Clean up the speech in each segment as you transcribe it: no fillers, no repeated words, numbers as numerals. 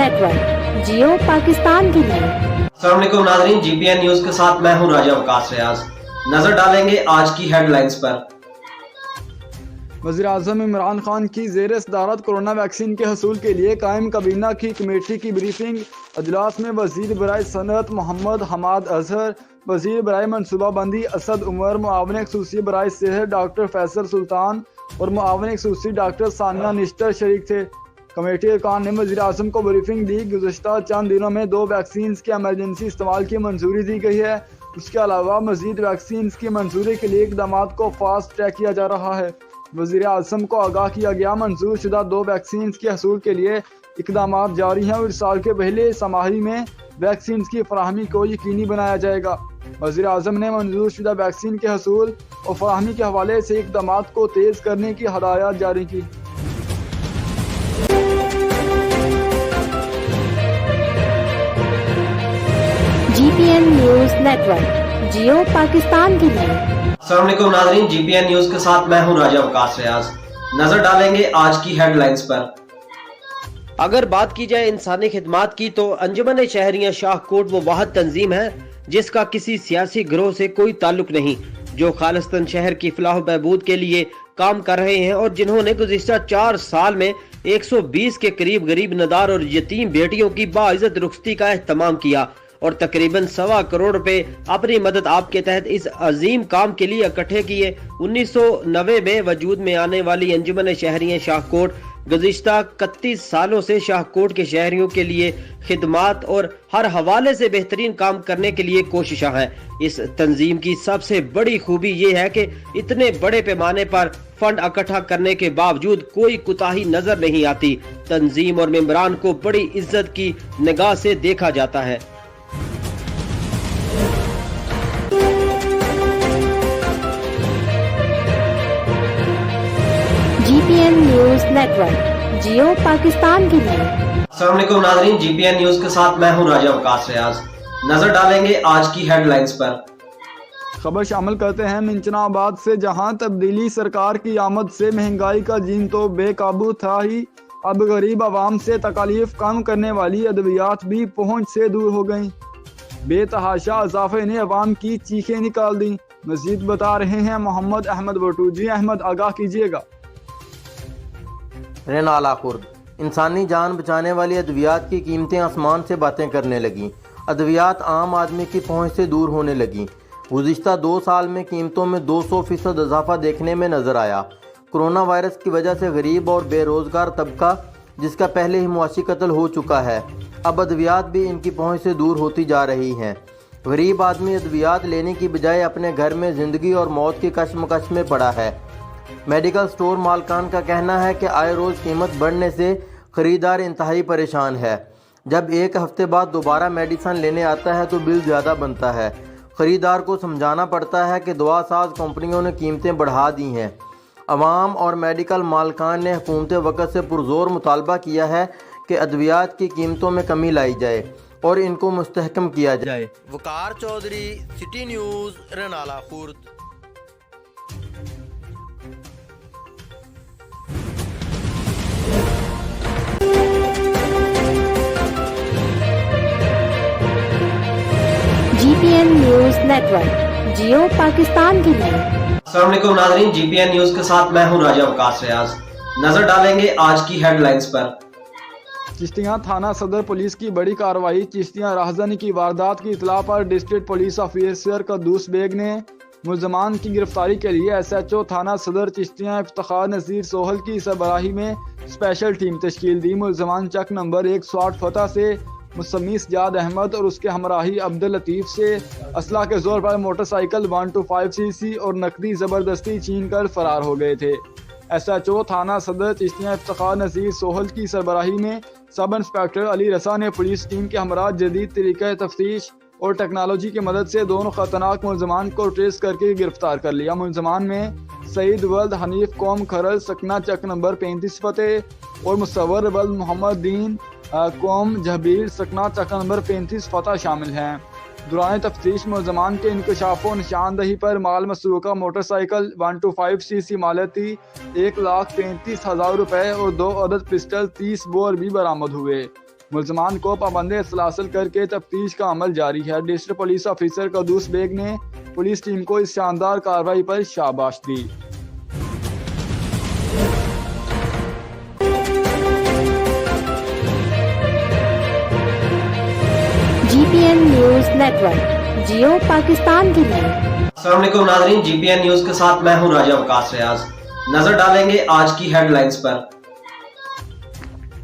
Network Geo Pakistan के लिए। अस्सलाम वालेकुम नाज़रीन, GPN न्यूज के साथ मैं हूं राजा वकास रियाज। नजर डालेंगे आज की हेडलाइंस पर। वज़ीर-ए-आज़म इमरान खान की ज़ेर सदारत कोरोना वैक्सीन के हसूल के लिए कायम काबीना की कमेटी की ब्रीफिंग। अजलास में वज़ीर बराए सनअत मोहम्मद हमाद अजहर, वज़ीर बराए मनसूबाबंदी असद उमर, मुआवन ख़ुसूसी बराए सेहत डॉक्टर फैसल सुल्तान और मुआवन ख़ुसूसी डॉक्टर सानिया निश्तर शरीक थे। कमेटी अरकान ने वज़ीर-ए-आज़म को ब्रीफिंग दी। गुज़श्ता चंद दिनों में 2 वैक्सीन के एमरजेंसी इस्तेमाल की मंजूरी दी गई है। उसके अलावा मज़ीद वैक्सीन की मंजूरी के लिए इक़दामात को फास्ट ट्रैक किया जा रहा है। वज़ीर-ए-आज़म को आगाह किया गया, मंजूर शुदा 2 वैक्सीन के हसूल के लिए इक़दामात जारी हैं और इस साल के पहले समाही में वैक्सीन की फराहमी को यकीनी बनाया जाएगा। वज़ीर-ए-आज़म ने मंजूर शुदा वैक्सीन के हसूल और फराहमी के हवाले से इक़दामात को तेज़ करने की हदायत जारी की। GPN news network Geo Pakistan के लिए। अस्सलाम वालेकुम नाज़रीन, GPN न्यूज के साथ मैं हूं राजा वकास रियाज। नजर डालेंगे आज की हेडलाइंस पर। अगर बात की जाए इंसानी खिदमात की तो अंजुमन शहरियां शाहकोट वो वाहिद तंजीम है जिसका किसी सियासी गिरोह से कोई ताल्लुक नहीं, जो खालिस्तान शहर की फलाह बहबूद के लिए काम कर रहे हैं और जिन्होंने गुज़िश्ता 4 साल में 120 के करीब गरीब नदार और यतीम बेटियों की बाइज्जत रुखसती का एहतमाम किया और तकरीबन 1.25 करोड़ रुपए अपनी मदद आप के तहत इस अजीम काम के लिए इकट्ठे किए। 1990 में वजूद में आने वाली अंजुमन शहरियां शाहकोट गुज़िश्ता 31 सालों से शाहकोट के शहरियों के लिए खिदमात और हर हवाले से बेहतरीन काम करने के लिए कोशिशां हैं। इस तंजीम की सबसे बड़ी खूबी ये है कि इतने बड़े पैमाने पर फंड इकट्ठा करने के बावजूद कोई कुताही नजर नहीं आती। तंजीम और मेंबरान को बड़ी इज्जत की निगाह से देखा जाता है। GPN news network Geo Pakistan के लिए। अस्सलाम वालेकुम नाज़रीन, GPN न्यूज के साथ मैं हूं राजा वकास रियाज। नजर डालेंगे आज की हेडलाइंस पर। खबर शामिल करते हैं मिंचनाबाद से, जहां तब्दीली सरकार की आमद से महंगाई का जीन तो बेकाबू था ही, अब गरीब आवाम से तकालीफ कम करने वाली अद्वियात भी पहुंच से दूर हो गईं। बेतहाशा इजाफे ने अवाम की चीखें निकाल दी। मजीद बता रहे हैं मोहम्मद अहमद बटू। जी अहमद, आगाह कीजिएगा। रेनाला खुर्द, इंसानी जान बचाने वाली अद्वियात की कीमतें आसमान से बातें करने लगीं। अद्वियात आम आदमी की पहुंच से दूर होने लगीं। गुज़िश्ता 2 साल में कीमतों में 200% इजाफा देखने में नजर आया। कोरोना वायरस की वजह से गरीब और बेरोजगार तबका, जिसका पहले ही मुआशी कत्ल हो चुका है, अब अद्वियात भी इनकी पहुंच से दूर होती जा रही हैं। गरीब आदमी अद्वियात लेने की बजाय अपने घर में ज़िंदगी और मौत की कशमकश में पड़ा है। मेडिकल स्टोर मालकान का कहना है कि आए रोज़ कीमत बढ़ने से ख़रीदार इंतहाई परेशान है। जब एक हफ्ते बाद दोबारा मेडिसिन लेने आता है तो बिल ज़्यादा बनता है। ख़रीदार को समझाना पड़ता है कि दवा साज कंपनियों ने कीमतें बढ़ा दी हैं। अवाम और मेडिकल मालकान ने हुकूमत वक़्त से पुरज़ोर मुतालबा किया है कि अद्वियात की कीमतों में कमी लाई जाए और इनको मुस्तहकम किया जाए। Waqar Chaudhry, city news, Renala Khurd. GPN news network Geo Pakistan के लिए। अस्सलाम वालेकुम नाज़रीन, GPN न्यूज के साथ मैं हूं राजा वकास रियाज। नजर डालेंगे आज की हेडलाइंस पर। चिश्तियाँ थाना सदर पुलिस की बड़ी कार्रवाई। चिश्तियाँ राहजनी की वारदात की इतला पर डिस्ट्रिक्ट पुलिस ऑफिसर कद्दूस बेग ने मुलजमान की गिरफ्तारी के लिए SHO थाना सदर चिश्तियाँ इफ्तिखार नज़ीर सोहल की सरबराही में स्पेशल टीम तश्कील दी। मुलजमान चक नंबर 160 फतह से मुसम्मी सजाद अहमद और उसके हमराही अब्दुल लतीफ़ से असला के जोर पर मोटरसाइकिल 125cc और नकदी ज़बरदस्ती छीन कर फरार हो गए थे। SHO थाना सदर चिश्तियाँ इफ्तिखार नज़ीर सोहल की सरबराही में सब इंस्पेक्टर अली रसा ने पुलिस टीम के हमरा जदीद तरीक़े तफ्तीश और टेक्नोलॉजी की मदद से दोनों खतरनाक मुलजमान को ट्रेस करके गिरफ्तार कर लिया। मुलजमान में सईद वल्द हनीफ कौम खरल सकना चक नंबर 35 फतेह और मुसव्वर वल्द मोहम्मद दीन कौम जहबीर सकना चक नंबर 35 फतह शामिल हैं। दौरान तफ्तीश मुलजमान के इंकशाफ और निशानदही पर माल मसरूका मोटरसाइकिल 125cc मालती 1,35,000 रुपए और 2 अदद पिस्टल 30 बोर भी बरामद हुए। मुलजमान को पाबंदी सलासल करके तफ्तीश का अमल जारी है। डिस्ट्रिक्ट पुलिस ऑफिसर कदूस बेग ने पुलिस टीम को इस शानदार कार्रवाई पर शाबाश दी। GPN news network, Geo Pakistan के लिए। अस्सलाम वालेकुम नाज़रीन, जीपीएन न्यूज के साथ मैं हूं राजा वकास रियाज। नजर डालेंगे आज की हेडलाइंस पर।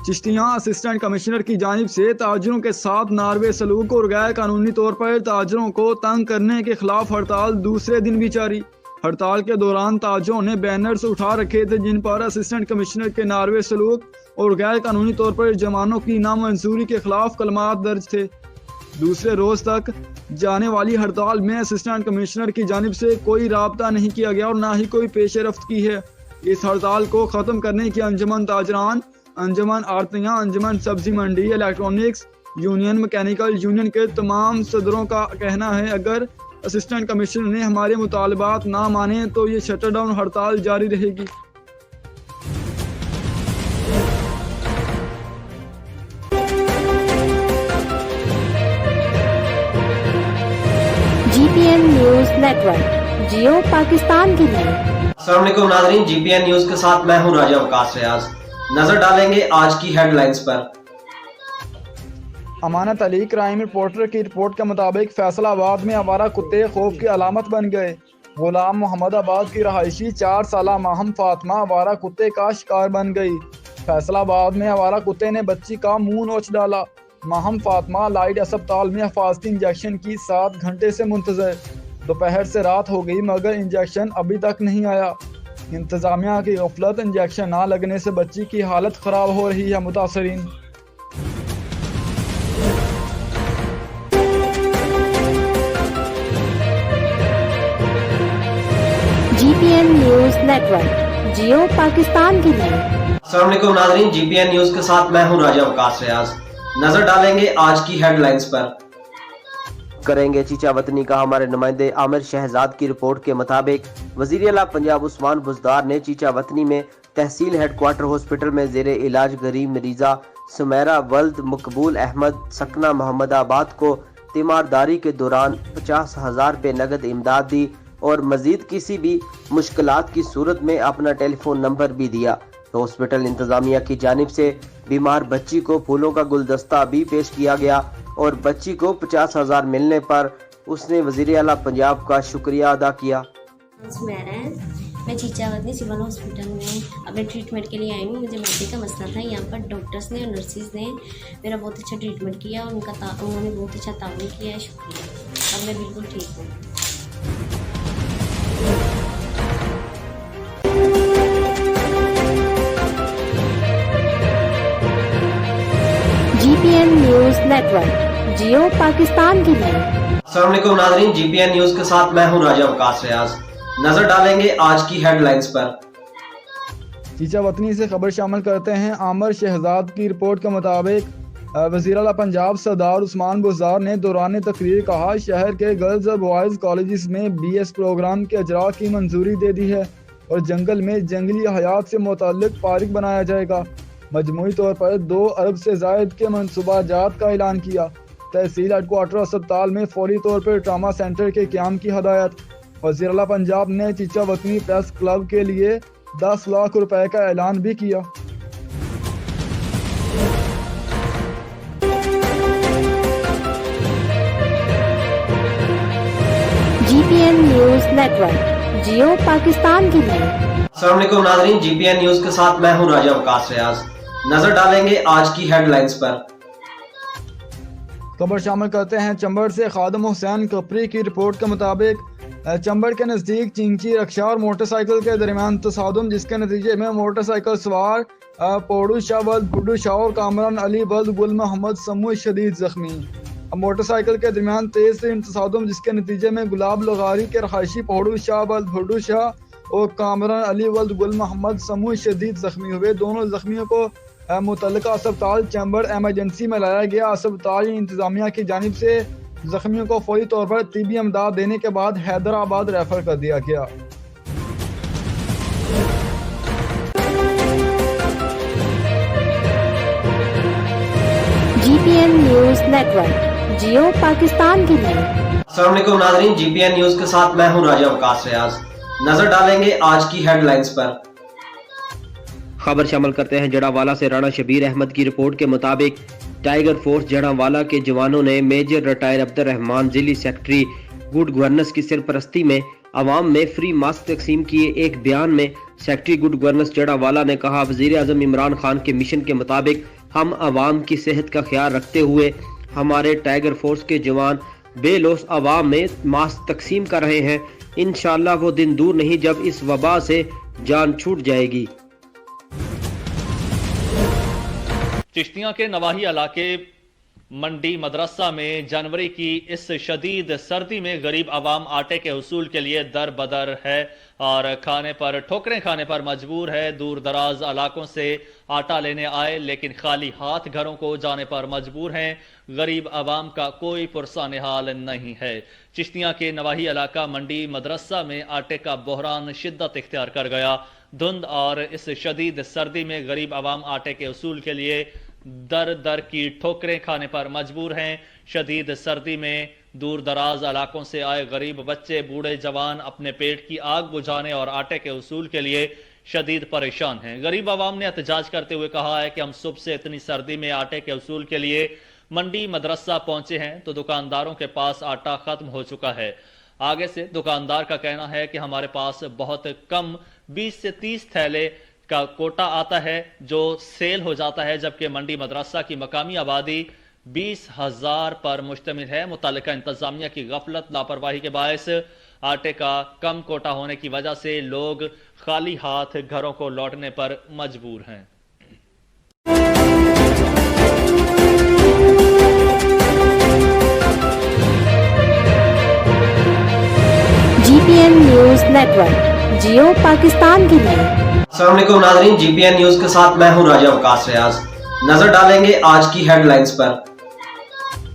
चिश्तियाँ असिस्टेंट कमिश्नर की जानिब से ताजरों के साथ नारवे सलूक और गैर कानूनी तौर पर ताजरों को तंग करने के खिलाफ हड़ताल दूसरे दिन भी जारी। हड़ताल के दौरान ताजरों ने बैनर्स उठा रखे थे जिन पर असिस्टेंट कमिश्नर के नारवे सलूक और गैर कानूनी तौर पर जुर्मानों की नामंजूरी के खिलाफ कलमात दर्ज थे। दूसरे रोज तक जाने वाली हड़ताल में असिस्टेंट कमिश्नर की जानिब से कोई राब्ता नहीं किया गया और ना ही कोई पेश रफ्त की है। इस हड़ताल को ख़त्म करने की अंजुमन ताजरान, अंजुमन आरतियाँ, अंजुमन सब्जी मंडी, इलेक्ट्रॉनिक्स यूनियन, मैकेनिकल यूनियन के तमाम सदरों का कहना है अगर असिस्टेंट कमिश्नर ने हमारे मुतालबात ना माने तो ये शटर डाउन हड़ताल जारी रहेगी। GPN news network, Geo Pakistan के लिए। अस्सलाम वालेकुम नाज़रीन, जीपीएन न्यूज के साथ मैं हूं राजा वकास रियाज। नजर डालेंगे आज की हेडलाइंस पर। अमानत अली क्राइम रिपोर्टर की रिपोर्ट के मुताबिक फैसलाबाद में आवारा कुत्ते खौफ की अलामत बन गए। गुलाम मोहम्मदाबाद की रहायशी 4 साला माहम फातिमा आवारा कुत्ते का शिकार बन गई। फैसलाबाद में आवारा कुत्ते ने बच्ची का मुंह नोच डाला। माहम फातिमा लाइट अस्पताल में हिफाजती इंजेक्शन की 7 घंटे से मुंतजर। दोपहर से रात हो गई मगर इंजेक्शन अभी तक नहीं आया। इंतजामिया की गफलत, इंजेक्शन ना लगने से बच्ची की हालत खराब हो रही है। मुतासरीन GPN news network, Geo Pakistan के लिए। अस्सलाम वालेकुम नाज़रीन, जीपीएन न्यूज के साथ मैं हूं राजा वकास रियाज। नजर डालेंगे आज की हेडलाइंस पर। करेंगे चीचा वतनी का हमारे नुमाइंदे आमिर शहजाद की रिपोर्ट के मुताबिक वज़ीर आला पंजाब उस्मान बुज़दार ने चीचा वतनी में तहसील हेडक्वार्टर हॉस्पिटल में ज़ेरे इलाज गरीब मरीजा सुमेरा वल्द मकबूल अहमद सकना मोहम्मदाबाद को तीमारदारी के दौरान 50,000 रुपये नगद इमदाद दी और मजीद किसी भी मुश्किलात की सूरत में अपना टेलीफोन नंबर भी दिया। तो हॉस्पिटल इंतजामिया की जानिब से बीमार बच्ची को फूलों का गुलदस्ता भी पेश किया गया और बच्ची को 50,000 मिलने पर उसने वज़ीर आला पंजाब का शुक्रिया अदा किया। मैं चीचा वतनी सिविल हॉस्पिटल में अपने ट्रीटमेंट के लिए आई हूँ। मुझे बच्चे का मसला था। यहाँ पर डॉक्टर्स ने और नर्सिस ने मेरा बहुत अच्छा ट्रीटमेंट किया और उन्होंने बहुत अच्छा ताउन किया है। शुक्रिया। अब मैं बिल्कुल ठीक हूँ। GPN news network, Geo Pakistan के लिए। अस्सलाम वालेकुम नाज़रीन, जीपीएन न्यूज के साथ मैं हूं राजा वकास रियाज। नजर डालेंगे आज की हेडलाइंस पर। चीचा वतनी से खबर शामिल करते हैं। आमिर शहजाद की रिपोर्ट के मुताबिक वज़ीर आला पंजाब सरदार उस्मान बुज़दार ने दौरान तकरीर कहा शहर के गर्ल्स और बॉयज़ कॉलेजेस में BS प्रोग्राम के अजरा की मंजूरी दे दी है और जंगल में जंगली हयात से मुतल्लिक पार्क बनाया जाएगा। मजमूई तौर पर 2 अरब से ज़ायद के मनसूबाजात का ऐलान किया। तहसील हेडक्वार्टर अस्पताल में फौरी तौर पर ट्रामा सेंटर के क़याम की हदायत। वज़ीर आला पंजाब ने चीचा वतनी प्रेस क्लब के लिए 10 लाख रुपए का ऐलान भी किया। GPN news network, Geo Pakistan के लिए। अस्सलाम वालेकुम नाज़रीन, जीपीएन न्यूज के साथ मैं हूं राजा वकास रियाज। नजर डालेंगे आज की हेडलाइंस पर। खबर शामिल करते हैं चंबड़ से। खादम हुसैन कपरी की रिपोर्ट के मुताबिक चंबड़ के नज़दीक चिंची रक्षा और मोटरसाइकिल के दरमियान तसादुम जिसके नतीजे में मोटरसाइकिल सवार पोडू शाह वल्द बुड्डू शाह और कामरान अली वल्द गुल मोहम्मद समूह शदीद जख्मी। मोटरसाइकिल के दरमियान तेज से तसादुम जिसके नतीजे में गुलाब लगारी के रहायशी पोडू शाह वल्द बुड्डू शाह और कामरान अली वल्द गुल मोहम्मद समूह शदीद जख्मी हुए। दोनों जख्मियों को मुतल्लिका अस्पताल चंबड़ एमरजेंसी में लाया गया। अस्पताल इंतजामिया की जानिब से जख्मियों को फौरी तौर पर तिबी इमदाद देने के बाद हैदराबाद रेफर कर दिया गया। नेटवर्क जियो पाकिस्तान के लिए। अस्सलाम वालेकुम नाज़रीन, जीपीएन न्यूज के साथ मैं हूं राजा वकास रियाज। नजर डालेंगे आज की हेडलाइंस पर। खबर शामिल करते हैं जड़ावाला से। राणा शबीर अहमद की रिपोर्ट के मुताबिक टाइगर फोर्स जड़ावाला के जवानों ने मेजर रिटायर अब्दुल रहमान जिली सेक्रेटरी गुड गवर्नेंस की सरपरस्ती में अवाम में फ्री मास्क तकसीम किए। एक बयान में सेक्रेटरी गुड गवर्नेंस जड़ावाला ने कहा, वजीर आजम इमरान खान के मिशन के मुताबिक हम अवाम की सेहत का ख्याल रखते हुए हमारे टाइगर फोर्स के जवान बेलौस अवाम में मास्क तकसीम कर रहे हैं। इंशाअल्लाह वो दिन दूर नहीं जब इस वबा से जान छूट जाएगी। चिश्तियां के नवाही इलाके मंडी मदरसा में जनवरी की इस शदीद सर्दी में गरीब आवाम आटे के हुसूल के लिए दर बदर है और ठोकरें खाने पर मजबूर है। दूर दराज इलाकों से आटा लेने आए लेकिन खाली हाथ घरों को जाने पर मजबूर हैं। गरीब आवाम का कोई पुरसान हाल नहीं है। चिश्तियां के नवाही इलाका मंडी मदरसा में आटे का बहरान शिद्दत इख्तियार कर गया। धुंध और इस शदीद सर्दी में गरीब आवाम आटे के हुसूल के लिए दर दर की ठोकरें खाने पर मजबूर हैं। शदीद सर्दी में दूर दराज इलाकों से आए गरीब बच्चे बूढ़े जवान अपने पेट की आग बुझाने और आटे के हुसूल के लिए शदीद परेशान हैं। गरीब आवाम ने एहतजाज करते हुए कहा है कि हम सुबह से इतनी सर्दी में आटे के हुसूल के लिए मंडी मदरसा पहुंचे हैं तो दुकानदारों के पास आटा खत्म हो चुका है। आगे से दुकानदार का कहना है कि हमारे पास बहुत कम 20 से 30 थैले का कोटा आता है जो सेल हो जाता है, जबकि मंडी मदरसा की मकामी आबादी 20,000 पर मुश्तमिल है। मुतल्लिका इंतजामिया की गफलत लापरवाही के बायस आटे का कम कोटा होने की वजह से लोग खाली हाथ घरों को लौटने पर मजबूर हैं। GPN news network Geo Pakistan के लिए। अस्सलाम वालेकुम नाज़रीन, जीपीएन न्यूज के साथ मैं हूं राजा वकास रियाज। नजर डालेंगे आज की हेडलाइंस पर।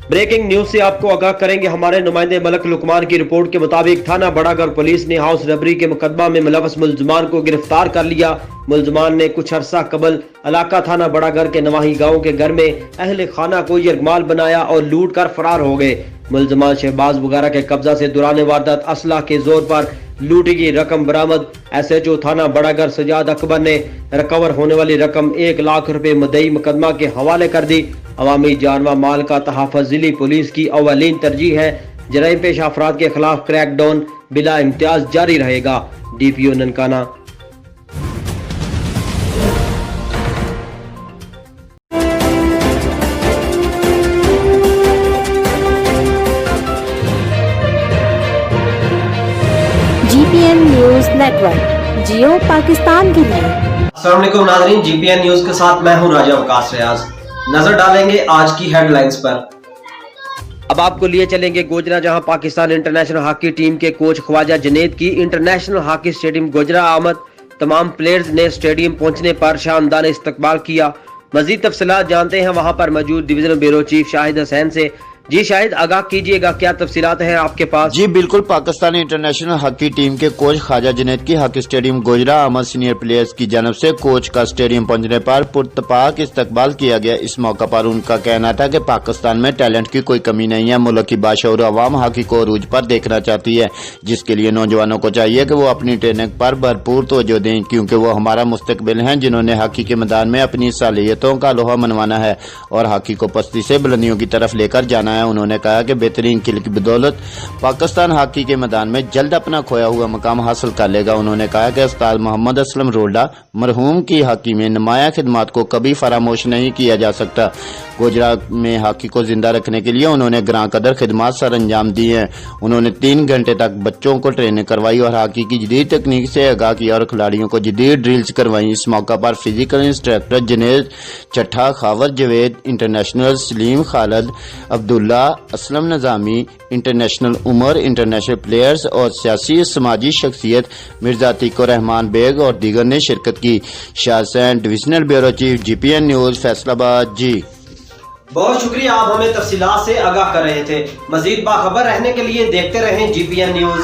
ब्रेकिंग न्यूज से आपको आगाह करेंगे हमारे नुमाइंदे मलक लुकमान की रिपोर्ट के मुताबिक थाना बड़ागर पुलिस ने हाउस रबरी के मुकदमा में मुलव्वस मुल्जमान को गिरफ्तार कर लिया। मुल्जमान ने कुछ अरसा कबल इलाका थाना बड़ागर के नवाही गांव के घर में अहले खाना को यरगमाल बनाया और लूट कर फरार हो गए। मुल्जमान शहबाज वगैरह के कब्जा से दुराने वारदात असला के जोर पर लूटी गई रकम बरामद। SHO थाना बड़ागर सजाद अकबर ने रिकवर होने वाली रकम 1 लाख रुपए मुद्दई मुकदमा के हवाले कर दी। अवामी जान व माल का तहफ़्फ़ुज़ जिली पुलिस की अवलीन तरजीह है। जराइम पेश अफराद के खिलाफ क्रैकडाउन बिला इम्तियाज जारी रहेगा। DPO Nankana. GPN news network Geo Pakistan के लिए। अस्सलाम वालेकुम नाज़रीन, जीपीएन न्यूज के साथ मैं हूं राजा वकास रियाज। नजर डालेंगे आज की हेडलाइंस पर। अब आपको लिए चलेंगे गोजरा, जहां पाकिस्तान इंटरनेशनल हॉकी टीम के कोच ख्वाजा जुनैद की इंटरनेशनल हॉकी स्टेडियम गोजरा आमद। तमाम प्लेयर्स ने स्टेडियम पहुंचने पर शानदार इस्तकबाल किया। मजीद तफसीलात जानते हैं वहां पर मौजूद divisional bureau chief Shahid Hussain से। जी शाहिद, आगाह कीजिएगा, क्या तफसीलात हैं आपके पास? जी बिल्कुल, पाकिस्तानी इंटरनेशनल हॉकी टीम के कोच ख्वाजा जुनैद की हॉकी स्टेडियम गोजरा आमद सीनियर प्लेयर्स की जानब से कोच का स्टेडियम पहुंचने पर पुरतपाक इस्तकबाल किया गया। इस मौका पर उनका कहना था कि पाकिस्तान में टैलेंट की कोई कमी नहीं है। मुल्क की बाशऊर अवाम हॉकी को अरूज पर देखना चाहती है, जिसके लिए नौजवानों को चाहिए कि वो अपनी ट्रेनिंग पर भरपूर तवज्जो दें, क्योंकि वो हमारा मुस्तकबिल हैं जिन्होंने हॉकी के मैदान में अपनी सालियतों का लोहा मनवाना है और हॉकी को पस्ती से बुलंदियों की तरफ लेकर जाना है। उन्होंने कहा कि बेहतरीन खेल की बदौलत पाकिस्तान हॉकी के मैदान में जल्द अपना खोया हुआ मकाम हासिल कर लेगा। उन्होंने कहा कि उस्ताद मोहम्मद असलम रोल्डा मरहूम की हॉकी में नुमाया खिदमात को कभी फरामोश नहीं किया जा सकता। गोजरा में हॉकी को जिंदा रखने के लिए उन्होंने ग्रां कदर खिदमात सर अंजाम दी हैं। उन्होंने 3 घंटे तक बच्चों को ट्रेनिंग करवाई और हॉकी की जदीद तकनीक से आगाह किया और खिलाड़ियों को जदीद ड्रिल्स करवाई। इस मौका पर physical instructor Junaid Chattha, Khawar Javed international, Salim Khalid, Abdullah, Aslam Nizami international, Umar international players और सियासी समाजी शख्सियत मिर्जा तीको रहमान बेग और दीगर ने शिरकत की। Shahsain, divisional bureau chief, GPN news, Faisalabad. जी बहुत शुक्रिया, आप हमें तफसीलात से आगाह कर रहे थे। मजीद बाखबर रहने के लिए देखते रहें GPN न्यूज।